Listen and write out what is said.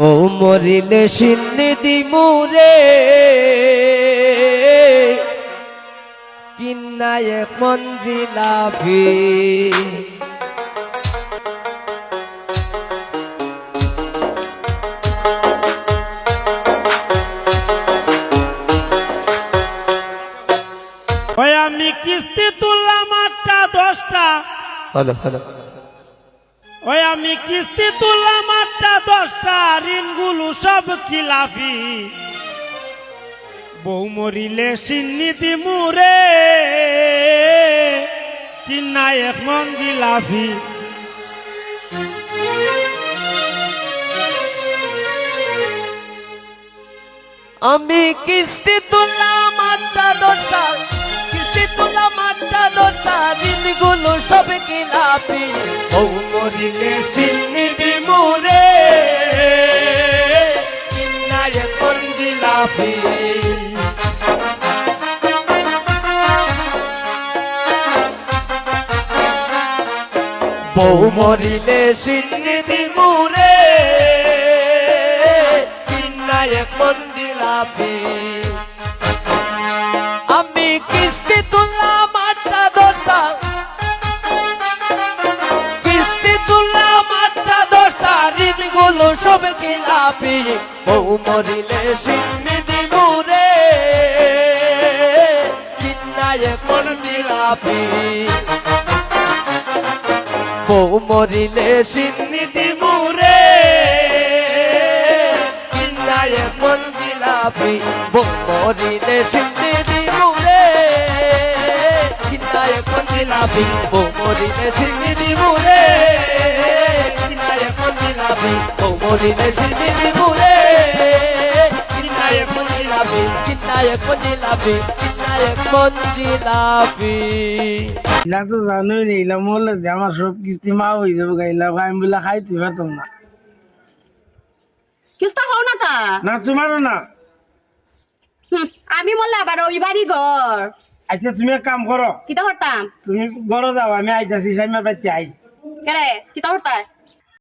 ও মরিলে সিন্নি দিমুরে কিন্নায় মঞ্জিলাফি ওই আমি কিস্তি তুললাম 8টা 10টা হ্যালো হ্যালো ওই আমি কিস্তি তুললাম 8টা 10টা ঋণগুলো সব খিলাফি বউ মরিলে সিন্নি দিমুরে কিনা এক মঞ্জিলাফি আমি কিস্তি তুললাম 8টা 10টা কিস্তি তুললাম 8টা 10টা ঋণগুলো সব খিলাফি ও মরিলে সিন্নি দিমুরে কিন্নায় মঞ্জিলাফি বউ মরিলে সিন্নি দিমুরে কিন্নায় মঞ্জিলাফি আমি কিস্তি তুললাম 8টা 10টা কিস্তি তুললাম 8টা 10টা ঋণগুলো সব খিলাফি বউ মরিলে সিন্নি দিমুরে কিন্নায় মঞ্জিলাফি বউ মরিলে সিন্নি দিমুরে কিন্নায় মঞ্জিলাফি বউ মরিলে সিন্নি দিমুরে কিন্নায় মঞ্জিলাফি বউ মরিলে সিন্নি দিমুরে কিন্নায় মঞ্জিলাফি বউ মরিলে সিন্নি দিমুরে কিন্নায় মঞ্জিলাফি কিন্নায় মঞ্জিলাফি কিন্নায় মঞ্জিলাফি ইলা তো জানোই নি ইলা মরলে যে আমার সব কিস্তি মা হয়ে যাবে গাইলা আমি বলে খাইতে পারতাম না কিস্তা হও না তা না তোমারও না আমি বললে আবার ওই বাড়ি ঘর আচ্ছা তুমি এক কাম করো কিতা করতাম তুমি ঘরে যাও আমি আইতাছি সাইমার বাচ্চা আই কেরে কিতা করতাম